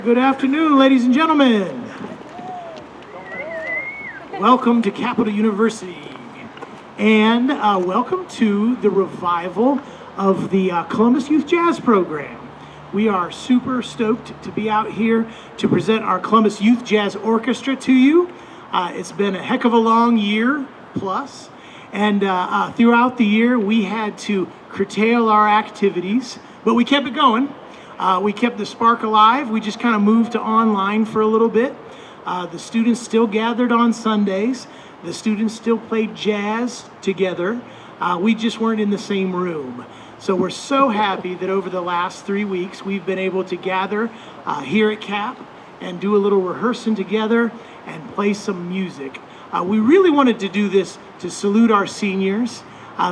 Good afternoon, ladies and gentlemen. Welcome to Capital University, and welcome to the revival of the Columbus Youth Jazz Program. We are super stoked to be out here to present our Columbus Youth Jazz Orchestra to you. It's been a heck of a long year plus, and throughout the year we had to curtail our activities, but we kept it going. We kept the spark alive. We just kind of moved to online for a little bit. The students still gathered on Sundays. The students still played jazz together. We just weren't in the same room. So we're so happy that over the last 3 weeks, we've been able to gather here at CAP and do a little rehearsing together and play some music. We really wanted to do this to salute our seniors,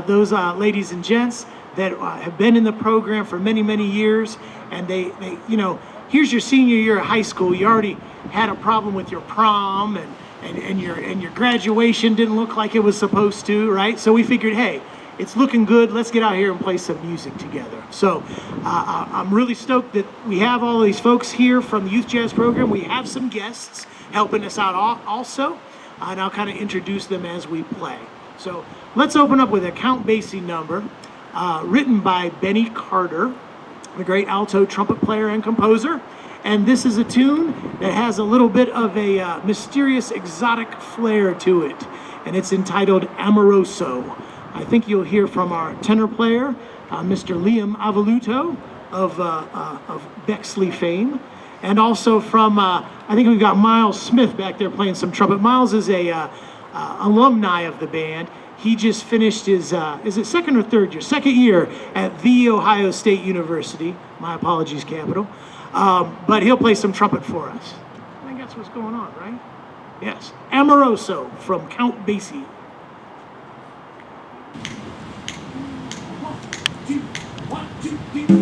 those ladies and gents that have been in the program for many, many years. And they, you know, here's your senior year of high school. You already had a problem with your prom and your graduation didn't look like it was supposed to, right? So we figured, hey, it's looking good. Let's get out here and play some music together. So I'm really stoked that we have all these folks here from the Youth Jazz Program. We have some guests helping us out also, and I'll kind of introduce them as we play. So let's open up with a Count Basie number written by Benny Carter, the great alto trumpet player and composer. And this is a tune that has a little bit of a mysterious, exotic flair to it. And it's entitled Amoroso. I think you'll hear from our tenor player, Mr. Liam Avaluto of Bexley fame. And also from, I think we've got Miles Smith back there playing some trumpet. Miles is a alumni of the band. He just finished his, is it second or third year? Second year at The Ohio State University. My apologies, Capital. But he'll play some trumpet for us. I think that's what's going on, right? Yes. Amoroso from Count Basie. 1, 2, 1, 2, 3.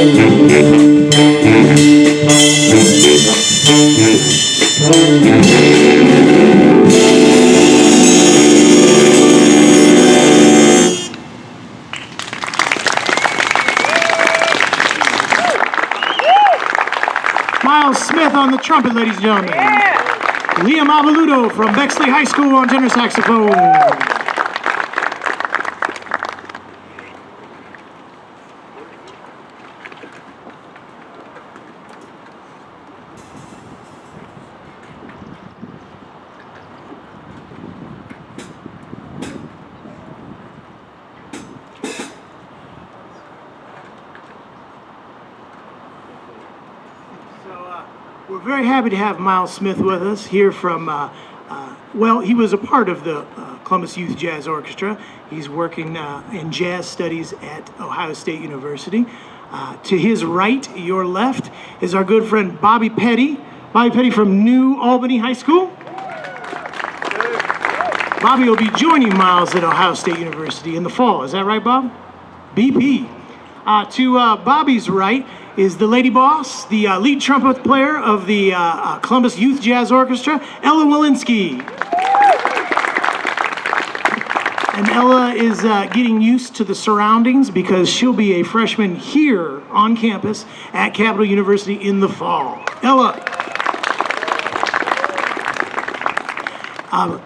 Miles Smith on the trumpet, ladies and gentlemen. Yeah. Liam Avaludo from Bexley High School on tenor saxophone. We're very happy to have Miles Smith with us here from, well, he was a part of the Columbus Youth Jazz Orchestra. He's working in jazz studies at Ohio State University. To his right, your left, is our good friend Bobby Petty. Bobby Petty from New Albany High School. Bobby will be joining Miles at Ohio State University in the fall. Is that right, Bob? BP. To Bobby's right is the lady boss, the lead trumpet player of the Columbus Youth Jazz Orchestra, Ella Walensky. And Ella is getting used to the surroundings because she'll be a freshman here on campus at Capital University in the fall. Ella.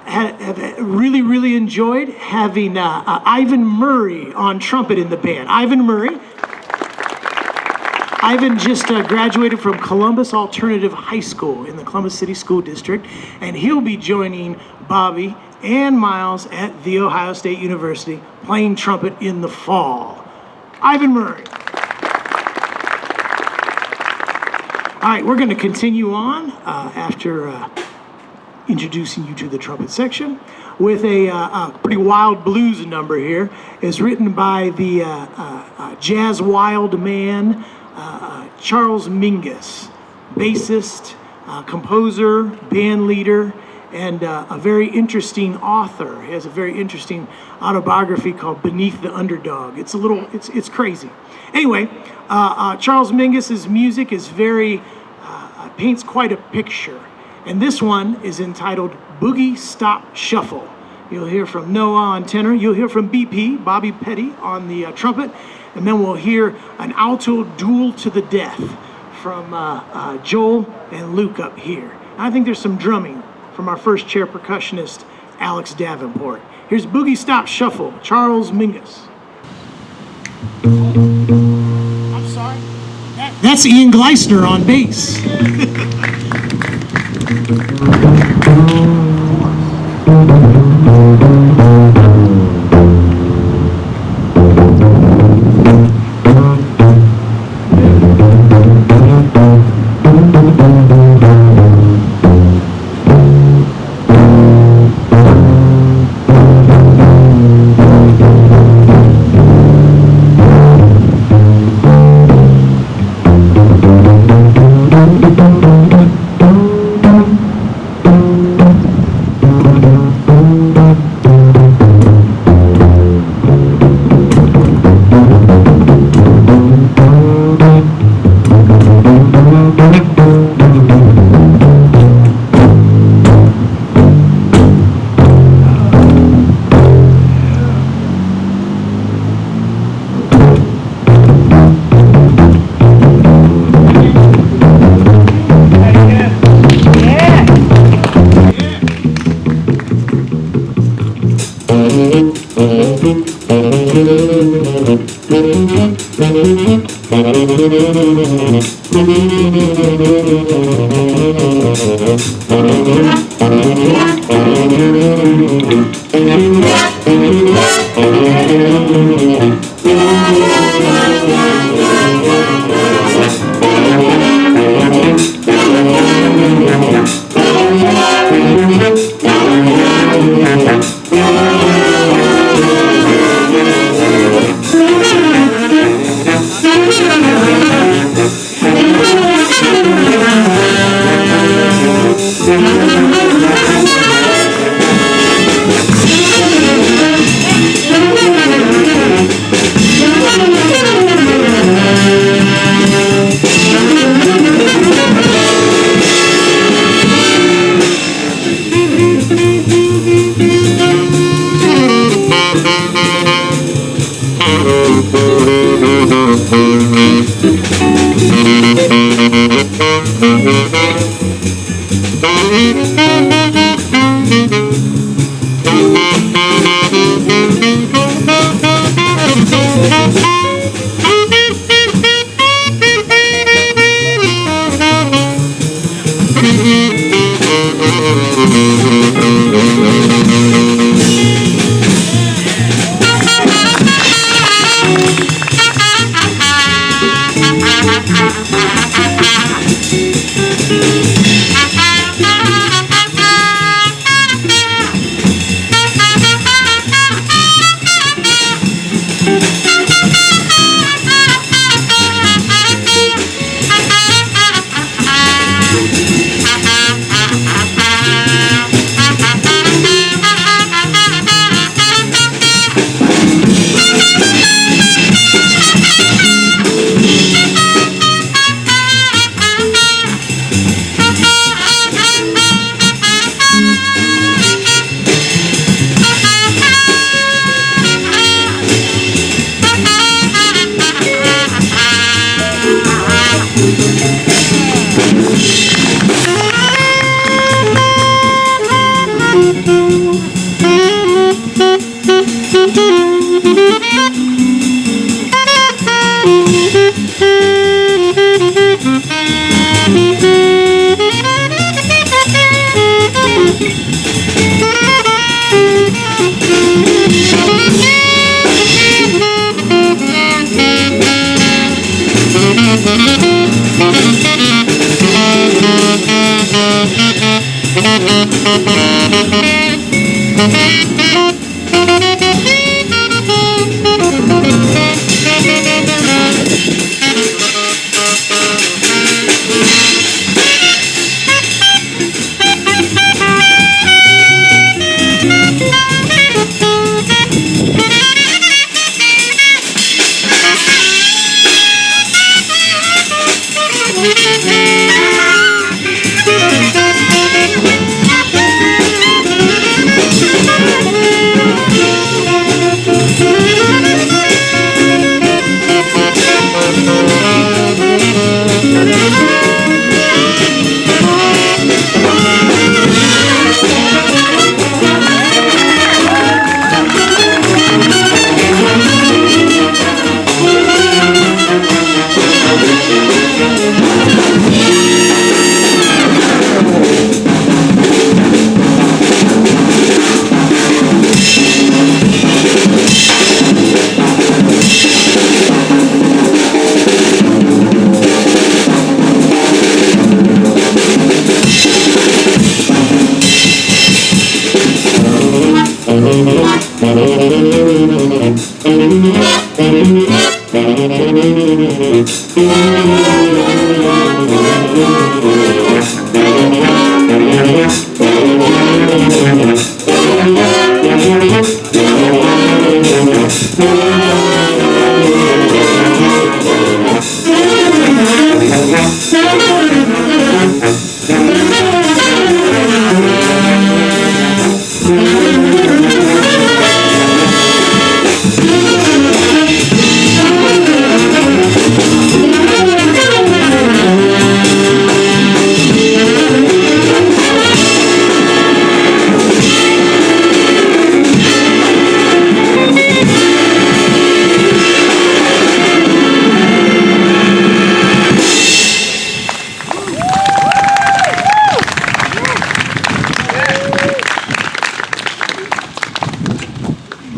Have really enjoyed having Ivan Murray on trumpet in the band. Ivan just graduated from Columbus Alternative High School in the Columbus City School District, and he'll be joining Bobby and Miles at The Ohio State University playing trumpet in the fall. Ivan Murray. All right, we're going to continue on after introducing you to the trumpet section with a pretty wild blues number here. It's written by the jazz wild man, Charles Mingus, bassist, composer, band leader, and a very interesting author. He has a very interesting autobiography called Beneath the Underdog. It's crazy. Anyway, Charles Mingus's music is paints quite a picture. And this one is entitled Boogie Stop Shuffle. You'll hear from Noah on tenor. You'll hear from BP, Bobby Petty, on the trumpet. And then we'll hear an alto duel to the death from Joel and Luke up here. And I think there's some drumming from our first chair percussionist, Alex Davenport. Here's Boogie Stop Shuffle, Charles Mingus. I'm sorry? That's Ian Gleisner on bass.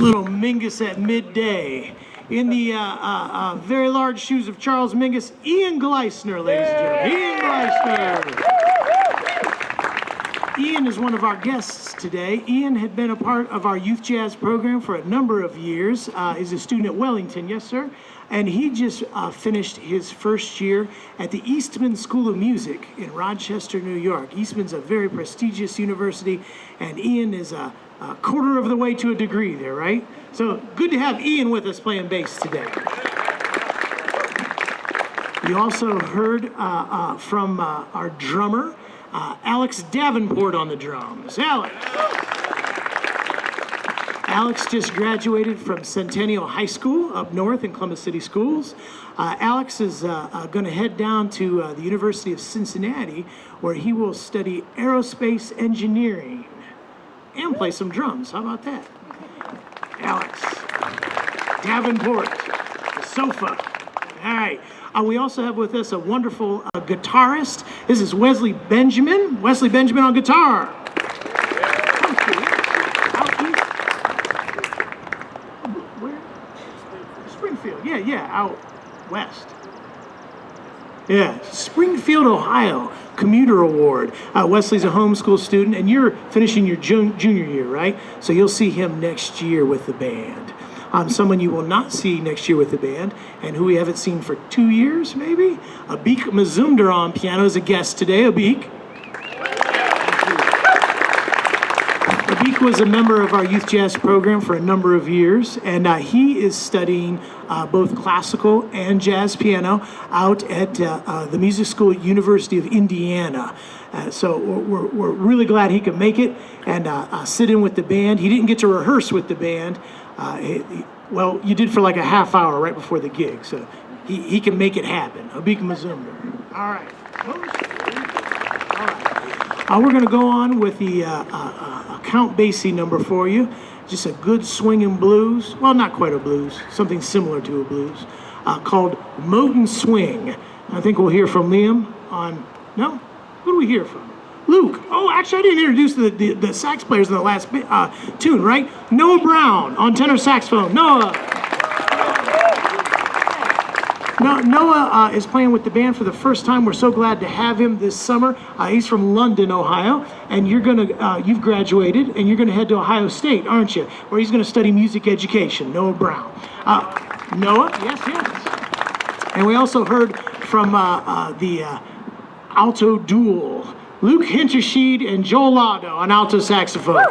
Little Mingus at midday. In the very large shoes of Charles Mingus, Ian Gleisner, ladies and gentlemen. Ian Gleisner. Ian is one of our guests today. Ian had been a part of our youth jazz program for a number of years. He's a student at Wellington, yes, sir. And he just finished his first year at the Eastman School of Music in Rochester, New York. Eastman's a very prestigious university, and Ian is a quarter of the way to a degree there, right? So good to have Ian with us playing bass today. You also heard from our drummer, Alex Davenport on the drums. Alex just graduated from Centennial High School up north in Columbus City Schools. Alex is going to head down to the University of Cincinnati, where he will study aerospace engineering and play some drums. How about that? Alex Davenport, the sofa. All right. We also have with us a wonderful guitarist. This is Wesley Benjamin. Wesley Benjamin on guitar. Out east. Where? Springfield. Yeah, out west. Yeah, Springfield, Ohio. Commuter Award. Wesley's a homeschool student, and you're finishing your junior year, right? So you'll see him next year with the band. Someone you will not see next year with the band, and who we haven't seen for 2 years, maybe? Abik Mazumdar on piano is a guest today. Abik. Abik was a member of our youth jazz program for a number of years, and he is studying both classical and jazz piano out at the music school at University of Indiana. So we're really glad he could make it and sit in with the band. He didn't get to rehearse with the band. Well, you did for like a half hour right before the gig, so he can make it happen. Abik Mazumdar. All right. We're going to go on with the Count Basie number for you. just a good swinging blues. Well, not quite a blues, something similar to a blues, called Moten Swing. I think we'll hear from Liam on, no? Who do we hear from? Luke. Oh, actually, I didn't introduce the sax players in the last tune, right? Noah Brown on tenor saxophone. Noah is playing with the band for the first time. We're so glad to have him this summer. He's from London, Ohio, and you've graduated, and you're gonna head to Ohio State, aren't you? Where he's gonna study music education. Noah Brown. Noah, yes. And we also heard from the alto duel, Luke Hintersheed and Joel Lado on alto saxophone.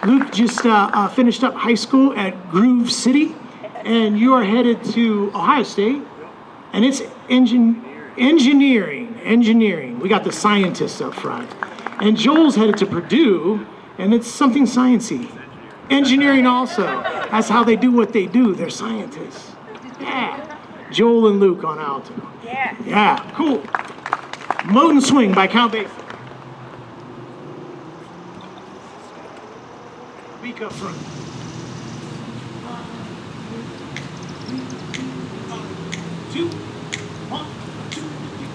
Luke just finished up high school at Groove City, and you are headed to Ohio State, and it's engineering. We got the scientists up front. And Joel's headed to Purdue, and it's something sciencey. Engineering also. That's how they do what they do. They're scientists. Yeah. Joel and Luke on alto. Yeah, cool. Moten Swing by Count Basie. Speak up front. Two, one, two, three,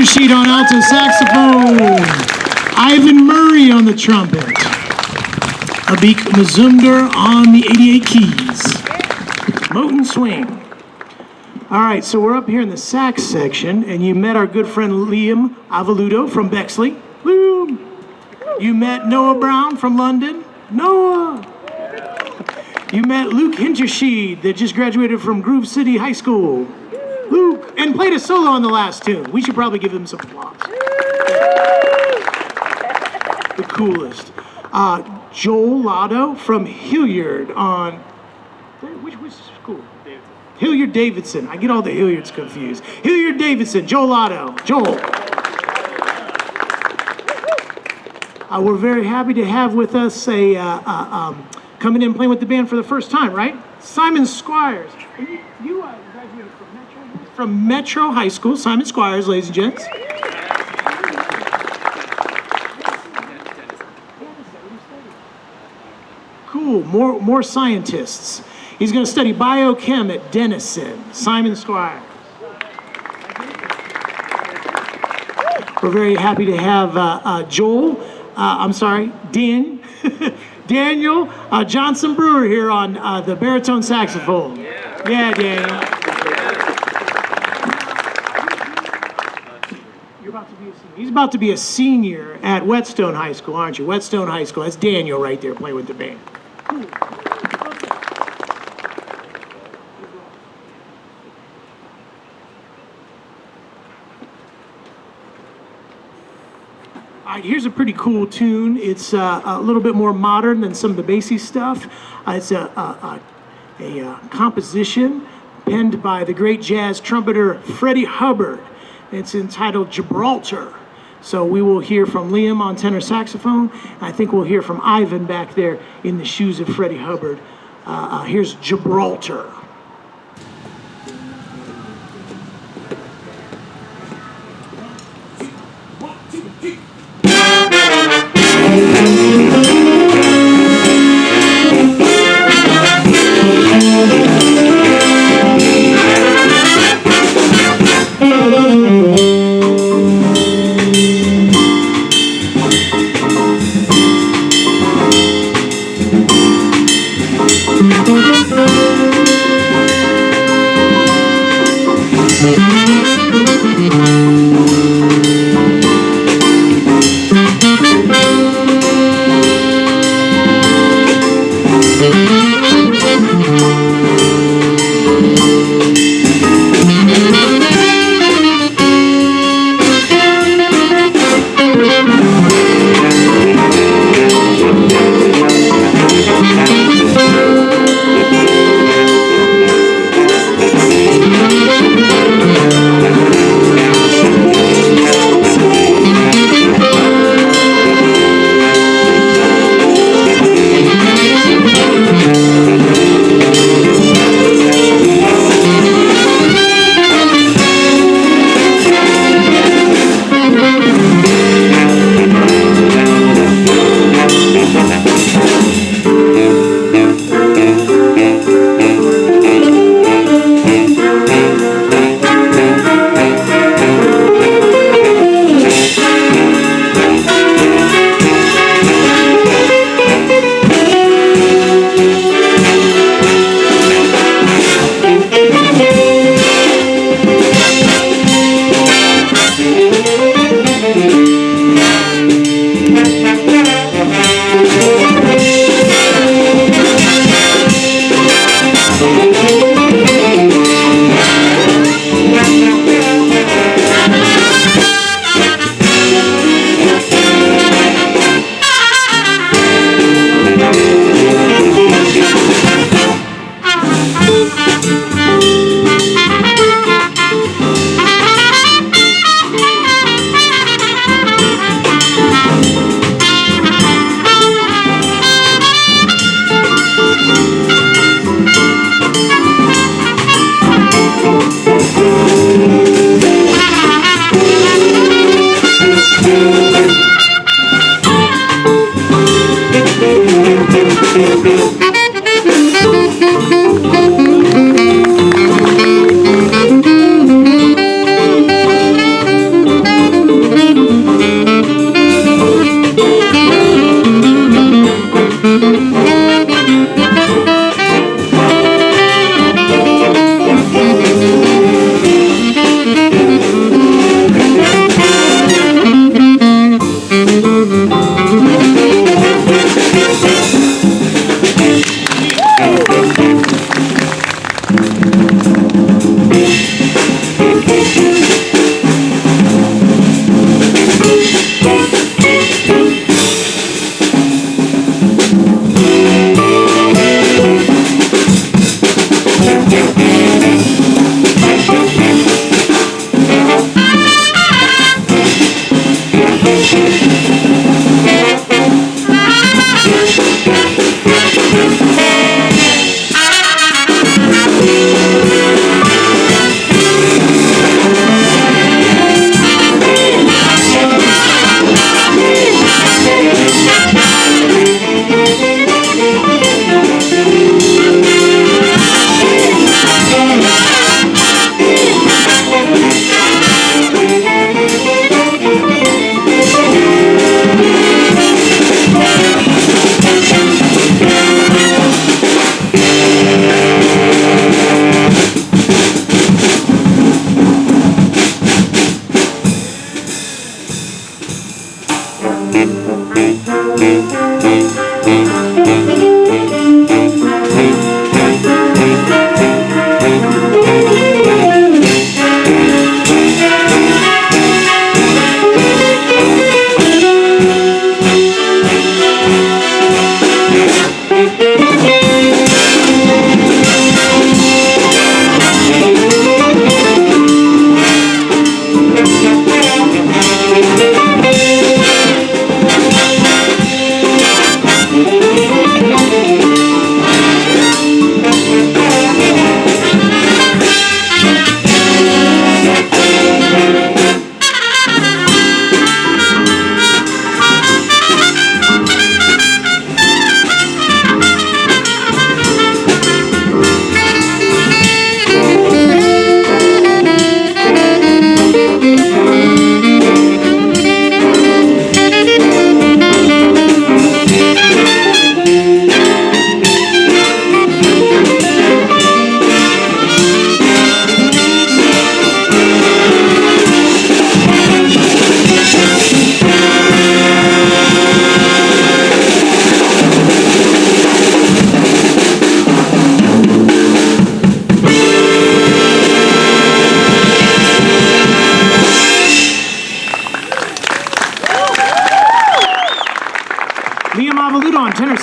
Sheet on alto saxophone, Ivan Murray on the trumpet, Abik Mazumdar on the 88 keys, Moten swing. All right, so we're up here in the sax section, and you met our good friend Liam Avaludo from Bexley. Liam. You met Noah Brown from London. Noah. You met Luke Hintersheed that just graduated from Groove City High School. Luke, and played a solo on the last tune. We should probably give him some applause. The coolest. Joel Lotto from Hilliard on, which school? Hilliard Davidson. I get all the Hilliards confused. Hilliard Davidson, Joel Lotto. Joel. We're very happy to have with us coming in and playing with the band for the first time, right? Simon Squires. You graduated from Metro High School. Simon Squires, ladies and gents. Cool, more scientists. He's going to study biochem at Denison. Simon Squires. We're very happy to have Daniel Johnson Brewer here on the baritone saxophone. Yeah, Daniel. He's about to be a senior at Whetstone High School, aren't you? Whetstone High School. That's Daniel right there playing with the band. All right, here's a pretty cool tune. It's a little bit more modern than some of the bassy stuff. It's a composition penned by the great jazz trumpeter Freddie Hubbard. It's entitled Gibraltar. So we will hear from Liam on tenor saxophone. I think we'll hear from Ivan back there in the shoes of Freddie Hubbard. Here's Gibraltar.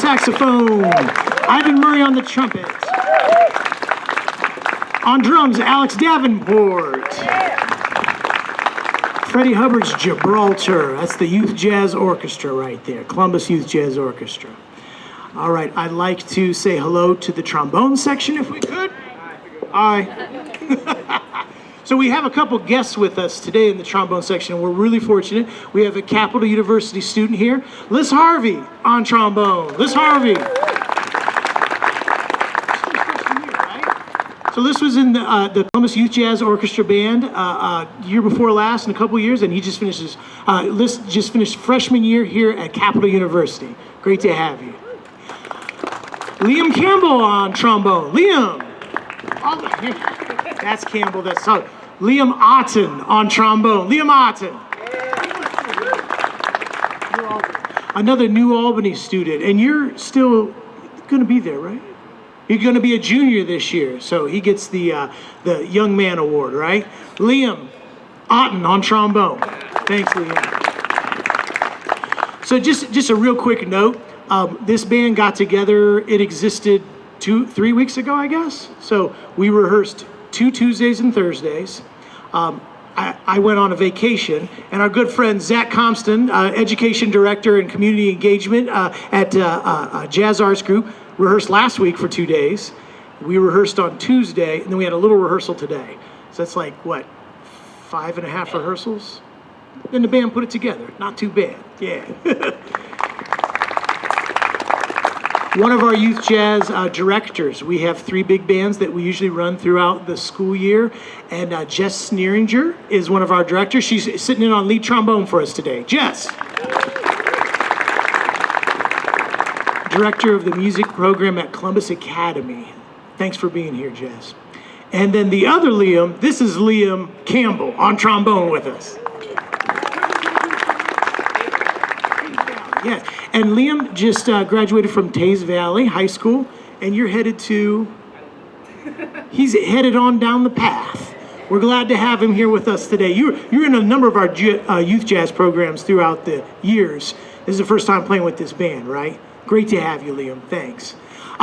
saxophone. Ivan Murray on the trumpet. On drums, Alex Davenport. Freddie Hubbard's Gibraltar. That's the Youth Jazz Orchestra right there, Columbus Youth Jazz Orchestra. All right, I'd like to say hello to the trombone section if we could. Hi. So we have a couple guests with us today in the trombone section, and we're really fortunate. We have a Capital University student here, Liz Harvey on trombone. Liz Harvey. So Liz was in the Columbus Youth Jazz Orchestra Band year before last in a couple years, and he just finished Liz just finished freshman year here at Capital University. Great to have you. Liam Campbell on trombone. Liam. That's Campbell, that's solid. Liam Otten on trombone. Liam Otten. Another New Albany student, and you're still going to be there, right? You're going to be a junior this year, so he gets the Young Man Award, right? Liam Otten on trombone. Thanks, Liam. So just a real quick note. This band got together, it existed 3 weeks ago, I guess. So we rehearsed 2 Tuesdays and Thursdays. I went on a vacation, and our good friend Zach Compston, Education Director and Community Engagement at Jazz Arts Group, rehearsed last week for 2 days. We rehearsed on Tuesday, and then we had a little rehearsal today. So that's like, what, 5.5 rehearsals? Then the band put it together. Not too bad, yeah. One of our youth jazz directors, we have 3 big bands that we usually run throughout the school year, and Jess Sneeringer is one of our directors. She's sitting in on lead trombone for us today. Jess. Director of the music program at Columbus Academy. Thanks for being here, Jess. And then the other Liam, this is Liam Campbell on trombone with us. Yes. And Liam just graduated from Taze Valley High School, and you're headed to, he's headed on down the path. We're glad to have him here with us today. You're in a number of our youth jazz programs throughout the years. This is the first time playing with this band, right? Great to have you, Liam. Thanks.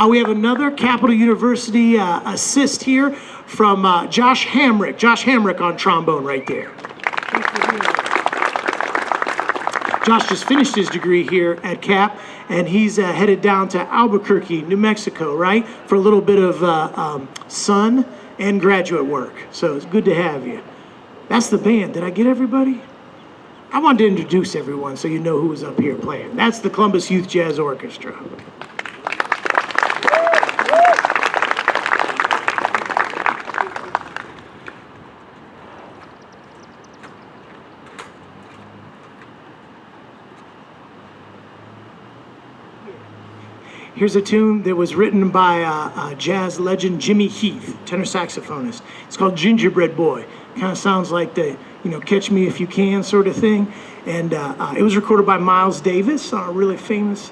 We have another Capital University assist here from Josh Hamrick. Josh Hamrick on trombone right there. Thanks for being here. Josh just finished his degree here at Cap, and he's headed down to Albuquerque, New Mexico, right? For a little bit of sun and graduate work. So it's good to have you. That's the band. Did I get everybody? I wanted to introduce everyone so you know who was up here playing. That's the Columbus Youth Jazz Orchestra. Here's a tune that was written by jazz legend Jimmy Heath, tenor saxophonist. It's called Gingerbread Boy. Kind of sounds like the, Catch Me If You Can sort of thing. And it was recorded by Miles Davis on a really famous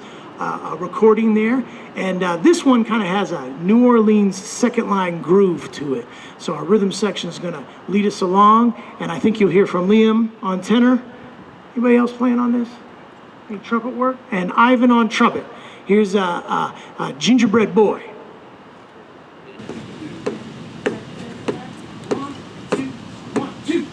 recording there. And this one kind of has a New Orleans second line groove to it. So our rhythm section is going to lead us along. And I think you'll hear from Liam on tenor. Anybody else playing on this? Any trumpet work? And Ivan on trumpet. Here's Gingerbread Boy. 1, 2, 1, 2.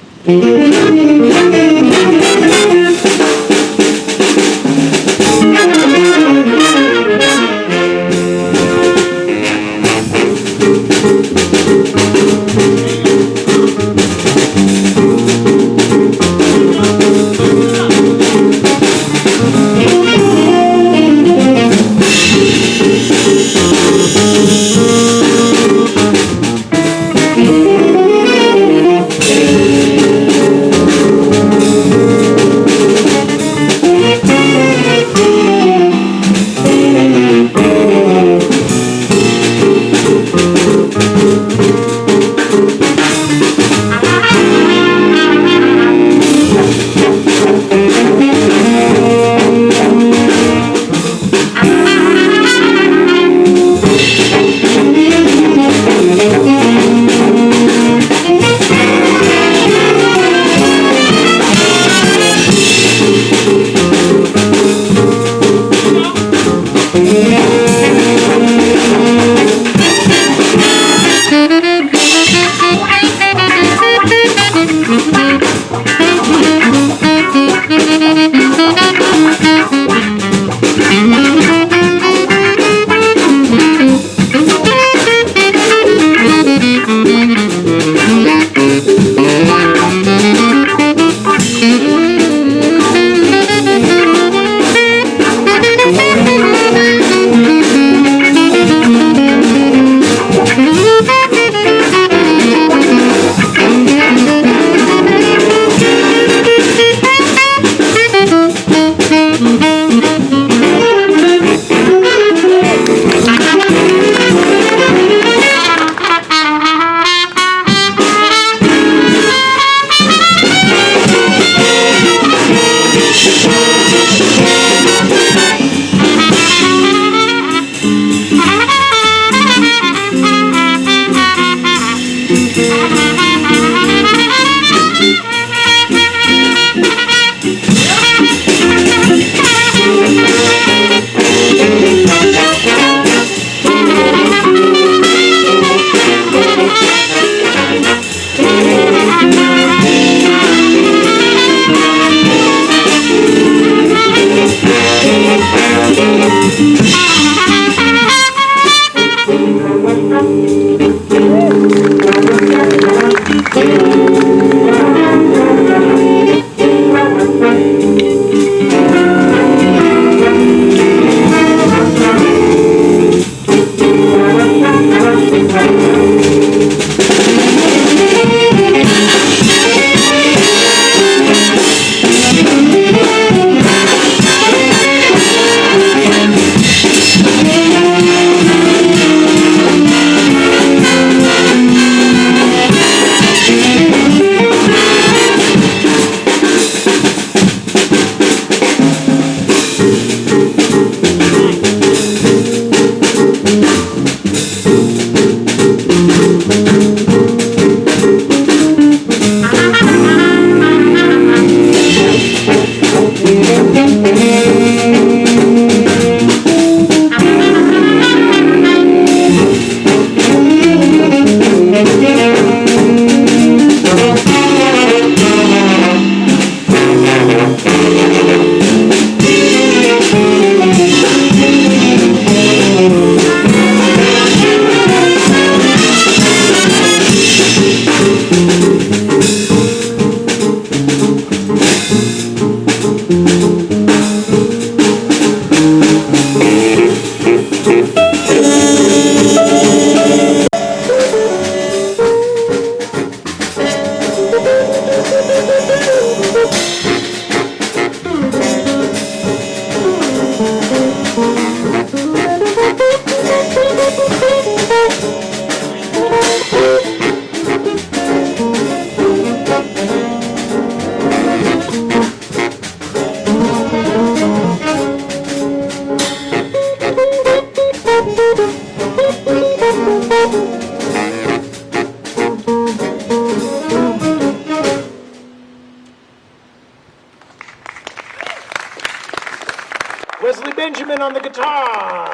Wesley Benjamin on the guitar.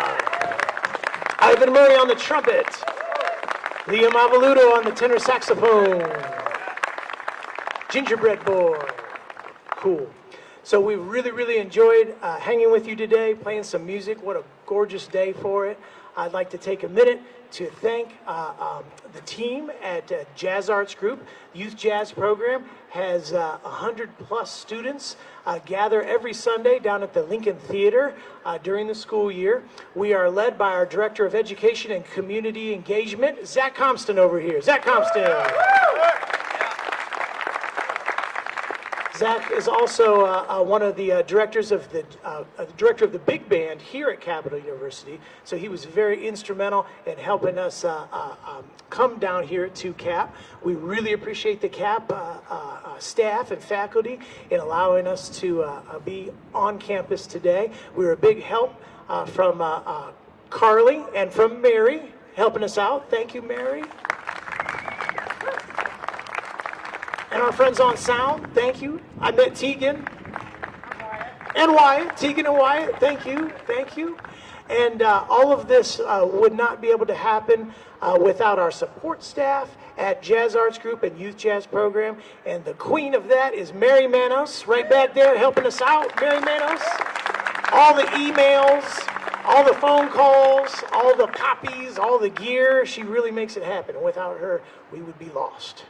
Ivan Murray on the trumpet. Liam Avaluto on the tenor saxophone. Gingerbread Boy. Cool. So we really enjoyed hanging with you today, playing some music. What a gorgeous day for it. I'd like to take a minute to thank the team at Jazz Arts Group. Youth Jazz program has 100+ students gather every Sunday down at the Lincoln Theater during the school year. We are led by our Director of Education and Community Engagement, Zach Compston over here. Zach Compston. Zach is also one of the directors of the director of the big band here at Capital University. So he was very instrumental in helping us come down here to CAP. We really appreciate the CAP staff and faculty in allowing us to be on campus today. We were a big help from Carly and from Mary helping us out. Thank you, Mary. And our friends on sound, thank you. I met Tegan and Wyatt. Tegan and Wyatt, thank you, thank you. And all of this would not be able to happen without our support staff at Jazz Arts Group and Youth Jazz Program. And the queen of that is Mary Manos, right back there helping us out. Mary Manos. All the emails, all the phone calls, all the copies, all the gear, she really makes it happen. Without her, we would be lost.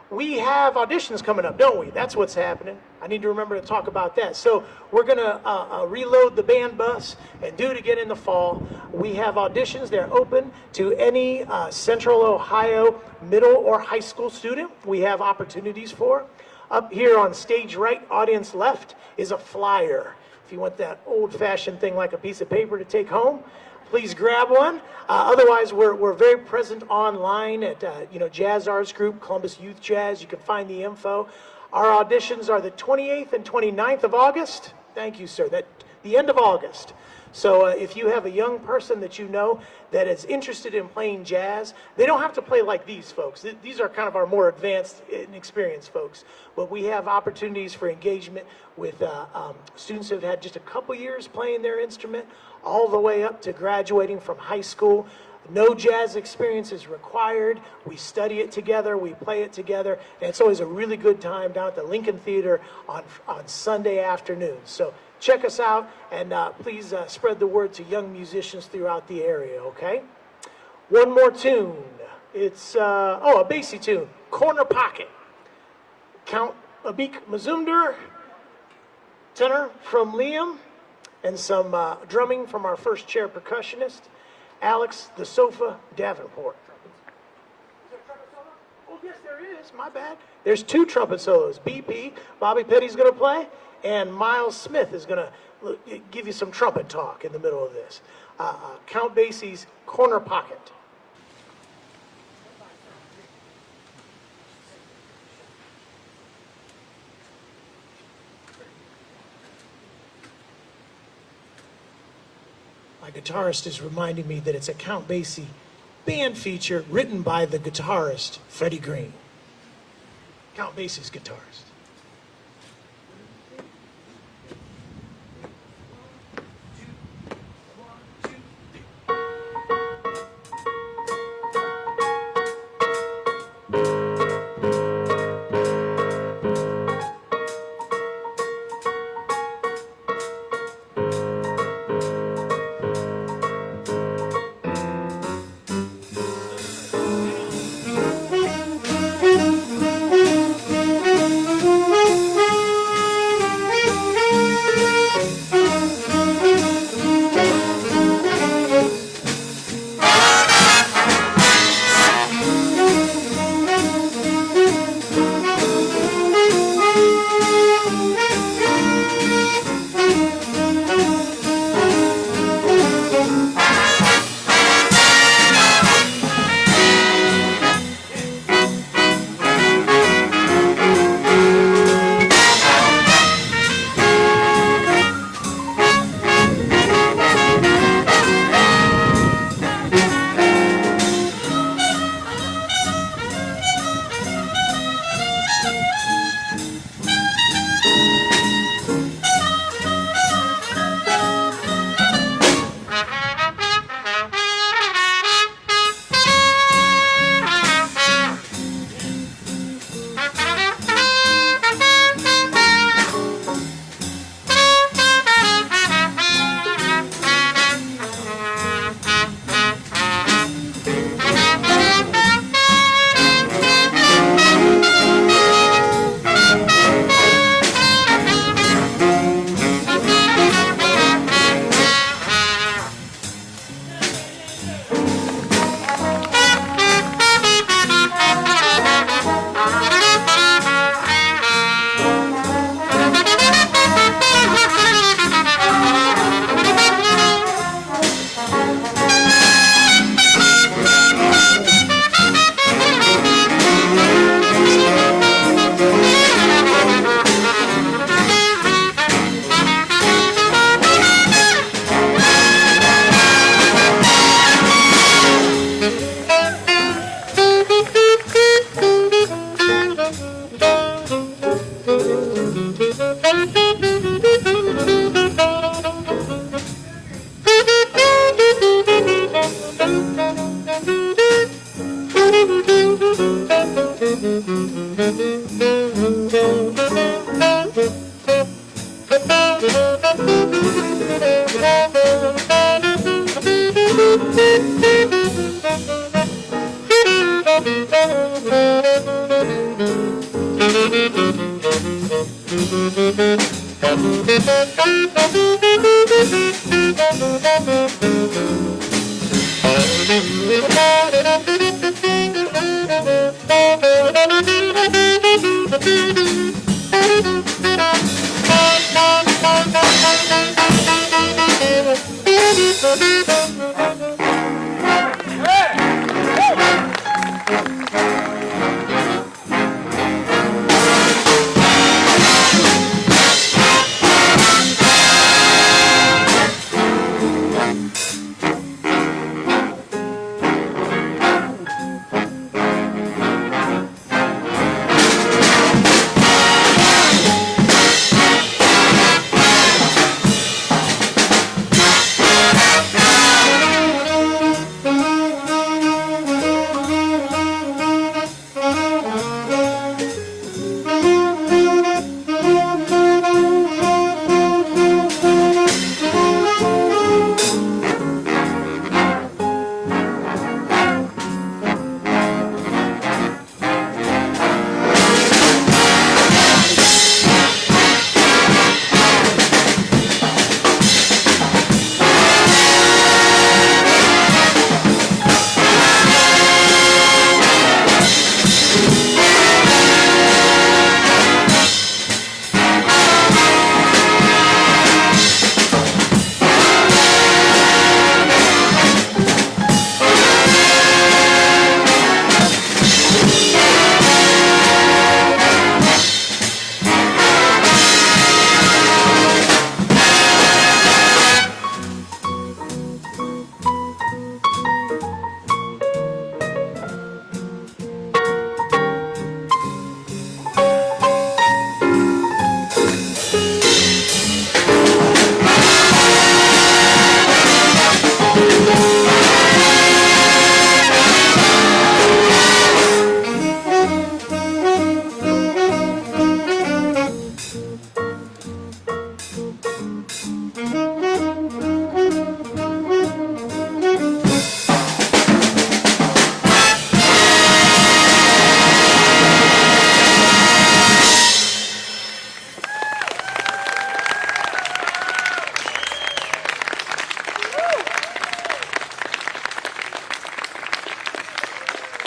We have auditions coming up, don't we? That's what's happening. I need to remember to talk about that. So we're going to reload the band bus and do it again in the fall. We have auditions. They're open to any Central Ohio middle or high school student. We have opportunities for. Up here on stage right, audience left, is a flyer. If you want that old-fashioned thing like a piece of paper to take home, please grab one. Otherwise, we're very present online at Jazz Arts Group, Columbus Youth Jazz. You can find the info. Our auditions are the 28th and 29th of August. Thank you, sir. The end of August. So if you have a young person that you know that is interested in playing jazz, they don't have to play like these folks. These are kind of our more advanced and experienced folks. But we have opportunities for engagement with students who have had just a couple years playing their instrument, all the way up to graduating from high school. No jazz experience is required. We study it together, we play it together, and it's always a really good time down at the Lincoln Theater on Sunday afternoons. So check us out, and please spread the word to young musicians throughout the area, okay? One more tune. It's, a bassy tune, Corner Pocket. Count Abik Mazumder, tenor from Liam, and some drumming from our first chair percussionist, Alex the Sofa Davenport. Is there a trumpet solo? Oh, yes, there is. My bad. There's 2 trumpet solos. BP, Bobby Petty's going to play, and Miles Smith is going to give you some trumpet talk in the middle of this. Count Basie's Corner Pocket. My guitarist is reminding me that it's a Count Basie band feature written by the guitarist, Freddie Green. Count Basie's guitarist.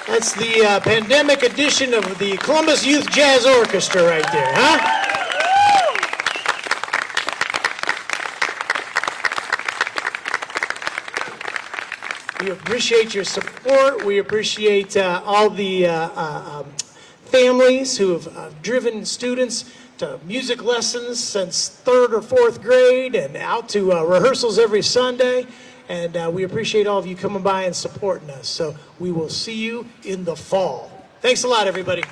That's the pandemic edition of the Columbus Youth Jazz Orchestra right there, huh? We appreciate your support. We appreciate all the families who have driven students to music lessons since 3rd or 4th grade and out to rehearsals every Sunday. And we appreciate all of you coming by and supporting us. So we will see you in the fall. Thanks a lot, everybody.